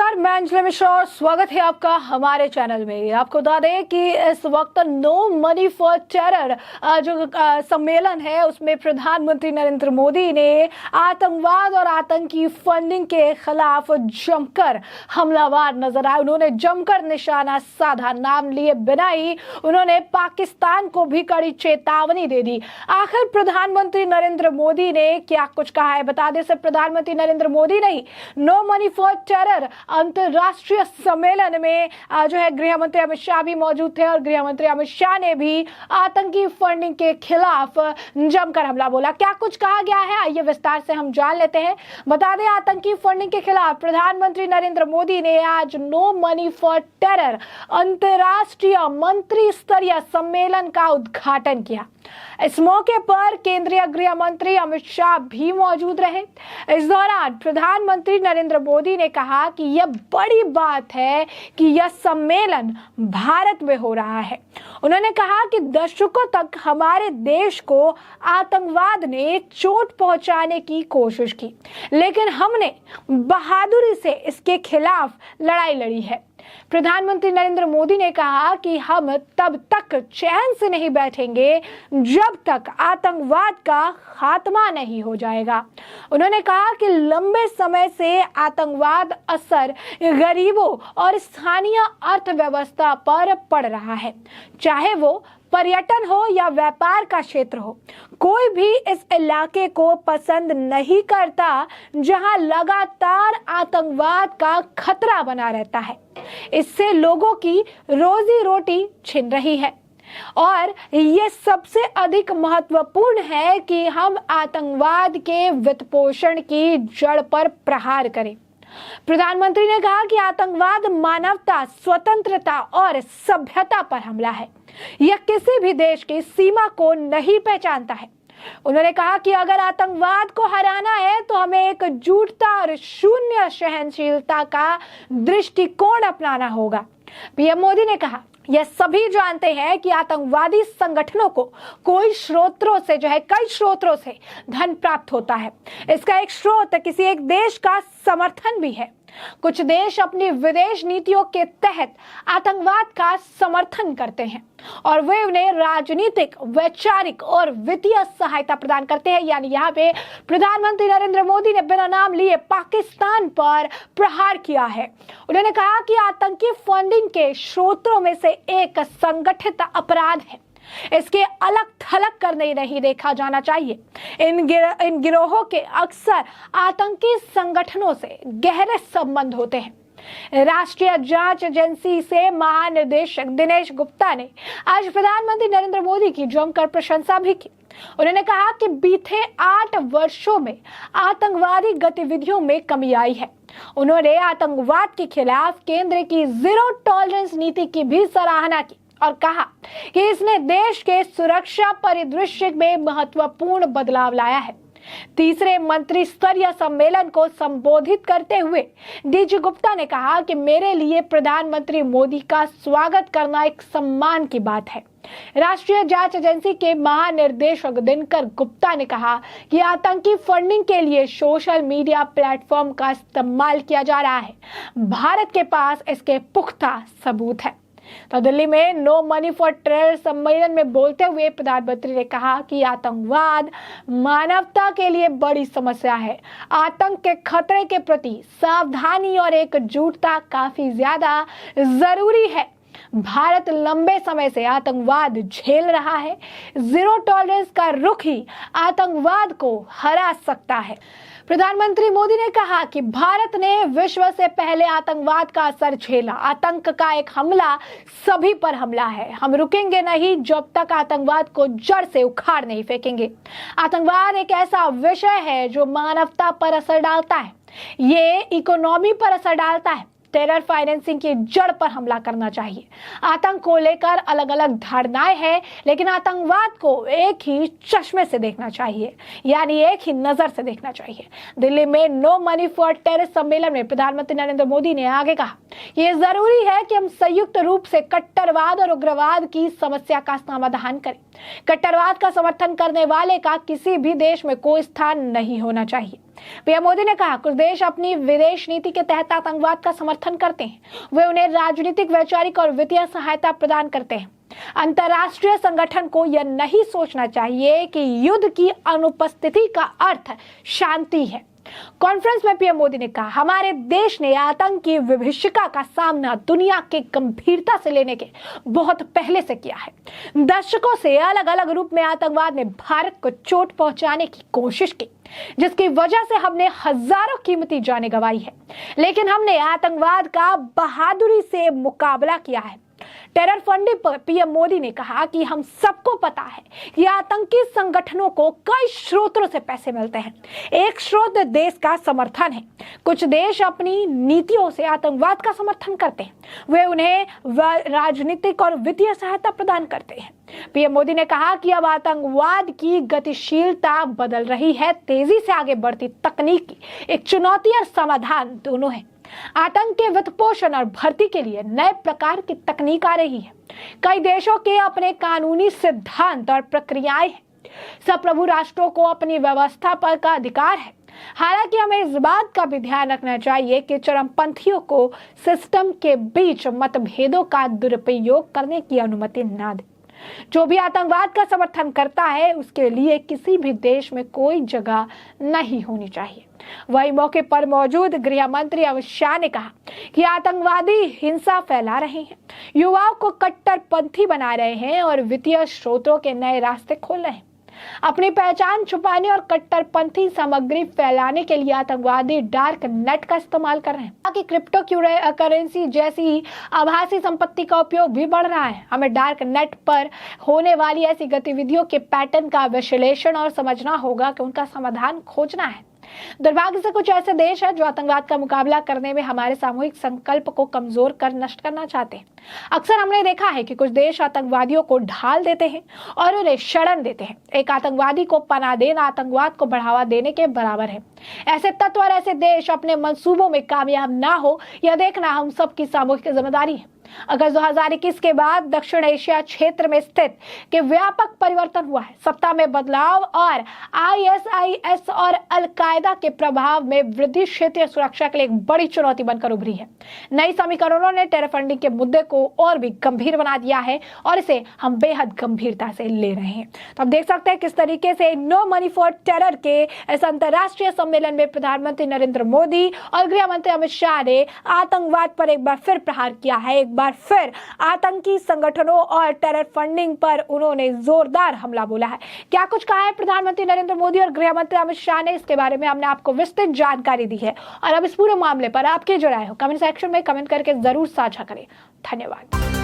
नमस्कार, मैं अंजलि मिश्रा और स्वागत है आपका हमारे चैनल में। आपको बता दें कि इस वक्त नो मनी फॉर टेरर जो सम्मेलन है उसमें प्रधानमंत्री नरेंद्र मोदी ने आतंकवाद और आतंकी फंडिंग के खिलाफ जमकर हमलावर नजर आए। उन्होंने जमकर निशाना साधा, नाम लिए बिना ही उन्होंने पाकिस्तान को भी कड़ी चेतावनी दे दी। आखिर प्रधानमंत्री नरेंद्र मोदी ने क्या कुछ कहा है, बता दें। सिर्फ प्रधानमंत्री नरेंद्र मोदी नहीं, नो मनी फॉर टेरर अंतरराष्ट्रीय सम्मेलन में जो है गृह मंत्री अमित शाह भी मौजूद थे और गृह मंत्री अमित शाह ने भी आतंकी फंडिंग के खिलाफ जमकर हमला बोला। क्या कुछ कहा गया है, आइए विस्तार से हम जान लेते हैं। बता दें, आतंकी फंडिंग के खिलाफ प्रधानमंत्री नरेंद्र मोदी ने आज नो मनी फॉर टेरर अंतरराष्ट्रीय मंत्री स्तरीय सम्मेलन का उद्घाटन किया। इस मौके पर केंद्रीय गृह मंत्री अमित शाह भी मौजूद रहे। इस दौरान प्रधानमंत्री नरेंद्र मोदी ने कहा कि यह बड़ी बात है कि यह सम्मेलन भारत में हो रहा है। उन्होंने कहा कि दशकों तक हमारे देश को आतंकवाद ने चोट पहुंचाने की कोशिश की, लेकिन हमने बहादुरी से इसके खिलाफ लड़ाई लड़ी है। प्रधानमंत्री नरेंद्र मोदी ने कहा कि हम तब तक चैन से नहीं बैठेंगे जब तक आतंकवाद का खात्मा नहीं हो जाएगा। उन्होंने कहा कि लंबे समय से आतंकवाद असर गरीबों और स्थानीय अर्थव्यवस्था पर पड़ रहा है, चाहे वो पर्यटन हो या व्यापार का क्षेत्र हो। कोई भी इस इलाके को पसंद नहीं करता जहां लगातार आतंकवाद का खतरा बना रहता है। इससे लोगों की रोजी रोटी छिन रही है और ये सबसे अधिक महत्वपूर्ण है कि हम आतंकवाद के वित्तपोषण की जड़ पर प्रहार करें। प्रधानमंत्री ने कहा कि आतंकवाद मानवता, स्वतंत्रता और सभ्यता पर हमला है। यह किसी भी देश की सीमा को नहीं पहचानता है। उन्होंने कहा कि अगर आतंकवाद को हराना है तो हमें एकजुटता और शून्य सहनशीलता का दृष्टिकोण अपनाना होगा। पीएम मोदी ने कहा, यह सभी जानते हैं कि आतंकवादी संगठनों को कई स्रोतों से धन प्राप्त होता है। इसका एक स्रोत किसी एक देश का समर्थन भी है। कुछ देश अपनी विदेश नीतियों के तहत आतंकवाद का समर्थन करते हैं और वे उन्हें राजनीतिक, वैचारिक और वित्तीय सहायता प्रदान करते हैं। यानी यहाँ पे प्रधानमंत्री नरेंद्र मोदी ने बिना नाम लिए पाकिस्तान पर प्रहार किया है। उन्होंने कहा कि आतंकी फंडिंग के स्रोतों में से एक संगठित अपराध है। इसके अलग थलग करने नहीं देखा जाना चाहिए। इन गिरोहों के अक्सर आतंकी संगठनों से गहरे संबंध होते हैं। राष्ट्रीय जांच एजेंसी से महानिदेशक दिनेश गुप्ता ने आज प्रधानमंत्री नरेंद्र मोदी की जमकर प्रशंसा भी की। उन्होंने कहा कि बीते 8 वर्षों में आतंकवादी गतिविधियों में कमी आई है। उन्होंने आतंकवाद के खिलाफ केंद्र की जीरो टॉलरेंस नीति की भी सराहना की और कहा कि इसने देश के सुरक्षा परिदृश्य में महत्वपूर्ण बदलाव लाया है। तीसरे मंत्री स्तरीय सम्मेलन को संबोधित करते हुए डीजी गुप्ता ने कहा कि मेरे लिए प्रधानमंत्री मोदी का स्वागत करना एक सम्मान की बात है। राष्ट्रीय जांच एजेंसी के महानिदेशक दिनकर गुप्ता ने कहा कि आतंकी फंडिंग के लिए सोशल मीडिया प्लेटफॉर्म का इस्तेमाल किया जा रहा है। भारत के पास इसके पुख्ता सबूत है। तो दिल्ली में नो मनी फॉर टेरर सम्मेलन में बोलते हुए प्रधानमंत्री ने कहा कि आतंकवाद मानवता के लिए बड़ी समस्या है। आतंक के खतरे के प्रति सावधानी और एकजुटता काफी ज्यादा जरूरी है। भारत लंबे समय से आतंकवाद झेल रहा है। जीरो टॉलरेंस का रुख ही आतंकवाद को हरा सकता है। प्रधानमंत्री मोदी ने कहा कि भारत ने विश्व से पहले आतंकवाद का असर झेला। आतंक का एक हमला सभी पर हमला है। हम रुकेंगे नहीं जब तक आतंकवाद को जड़ से उखाड़ नहीं फेंकेंगे। आतंकवाद एक ऐसा विषय है जो मानवता पर असर डालता है, ये इकोनॉमी पर असर डालता है। टेरर फाइनेंसिंग की जड़ पर हमला करना चाहिए। आतंक को लेकर अलग अलग धारणाएं हैं, लेकिन आतंकवाद को एक ही चश्मे से देखना चाहिए, यानी एक ही नजर से देखना चाहिए। दिल्ली में नो मनी फॉर टेरर सम्मेलन में प्रधानमंत्री नरेंद्र मोदी ने आगे कहा ये जरूरी है कि हम संयुक्त रूप से कट्टरवाद और उग्रवाद की समस्या का समाधान करें। कट्टरवाद का समर्थन करने वाले का किसी भी देश में कोई स्थान नहीं होना चाहिए। पीएम मोदी ने कहा, कुछ देश अपनी विदेश नीति के तहत आतंकवाद का समर्थन करते हैं। वे उन्हें राजनीतिक, वैचारिक और वित्तीय सहायता प्रदान करते हैं। अंतर्राष्ट्रीय संगठन को यह नहीं सोचना चाहिए कि युद्ध की अनुपस्थिति का अर्थ शांति है। कॉन्फ्रेंस में पीएम मोदी ने कहा, हमारे देश ने आतंक की विभीषिका का सामना दुनिया के गंभीरता से लेने के बहुत पहले से किया है। दशकों से अलग अलग रूप में आतंकवाद ने भारत को चोट पहुंचाने की कोशिश की, जिसकी वजह से हमने हजारों कीमती जानें गंवाई है, लेकिन हमने आतंकवाद का बहादुरी से मुकाबला किया है। टेरर फंडिंग पर पीएम मोदी ने कहा कि हम सबको पता है कि आतंकी संगठनों को कई स्रोतों से पैसे मिलते हैं। एक स्रोत देश का समर्थन है। कुछ देश अपनी नीतियों से आतंकवाद का समर्थन करते हैं। वे उन्हें राजनीतिक और वित्तीय सहायता प्रदान करते हैं। पीएम मोदी ने कहा कि अब आतंकवाद की गतिशीलता बदल रही है। तेजी से आगे बढ़ती तकनीक की एक चुनौती और समाधान दोनों है। आतंक के वित्तपोषण और भर्ती के लिए नए प्रकार की तकनीक आ रही है। कई देशों के अपने कानूनी सिद्धांत और प्रक्रियाएं हैं। सब प्रभु राष्ट्रों को अपनी व्यवस्था पर का अधिकार है। हालांकि हमें इस बात का भी ध्यान रखना चाहिए कि चरमपंथियों को सिस्टम के बीच मतभेदों का दुरुपयोग करने की अनुमति न दें। जो भी आतंकवाद का समर्थन करता है, उसके लिए किसी भी देश में कोई जगह नहीं होनी चाहिए। वही मौके पर मौजूद गृह मंत्री अमित शाह ने कहा कि आतंकवादी हिंसा फैला रहे हैं, युवाओं को कट्टरपंथी बना रहे हैं और वित्तीय स्रोतों के नए रास्ते खोल रहे हैं। अपनी पहचान छुपाने और कट्टरपंथी सामग्री फैलाने के लिए आतंकवादी डार्क नेट का इस्तेमाल कर रहे हैं। ताकि क्रिप्टो करेंसी जैसी आभासी संपत्ति का उपयोग भी बढ़ रहा है। हमें डार्क नेट पर होने वाली ऐसी गतिविधियों के पैटर्न का विश्लेषण और समझना होगा कि उनका समाधान खोजना है। दुर्भाग्य से कुछ ऐसे देश हैं जो आतंकवाद का मुकाबला करने में हमारे सामूहिक संकल्प को कमजोर कर नष्ट करना चाहते हैं। अक्सर हमने देखा है कि कुछ देश आतंकवादियों को ढाल देते हैं और उन्हें शरण देते हैं। एक आतंकवादी को पनाह देना आतंकवाद को बढ़ावा देने के बराबर है। ऐसे तत्व और ऐसे देश अपने मंसूबों में कामयाब ना हो, यह देखना हम सबकी सामूहिक जिम्मेदारी है। अगस्त 2021 के बाद दक्षिण एशिया क्षेत्र में स्थित के व्यापक परिवर्तन हुआ है। सत्ता में बदलाव और आईएसआईएस और अल-कायदा के प्रभाव में वृद्धि क्षेत्रीय सुरक्षा के लिए एक बड़ी चुनौती बनकर उभरी है। नई समीकरणों ने टेरर फंडिंग के मुद्दे को और भी गंभीर बना दिया है और इसे हम बेहद गंभीरता से ले रहे हैं। तो आप देख सकते हैं किस तरीके से नो मनी फॉर टेरर के इस अंतर्राष्ट्रीय सम्मेलन में प्रधानमंत्री नरेंद्र मोदी और गृह मंत्री अमित शाह ने आतंकवाद पर एक बार फिर प्रहार किया है। एक बार फिर आतंकी संगठनों और टेरर फंडिंग पर उन्होंने जोरदार हमला बोला है। क्या कुछ कहा है प्रधानमंत्री नरेंद्र मोदी और गृह मंत्री अमित शाह ने, इसके बारे में हमने आपको विस्तृत जानकारी दी है। और अब इस पूरे मामले पर आपकी जो राय हो कमेंट सेक्शन में कमेंट करके जरूर साझा करें। धन्यवाद।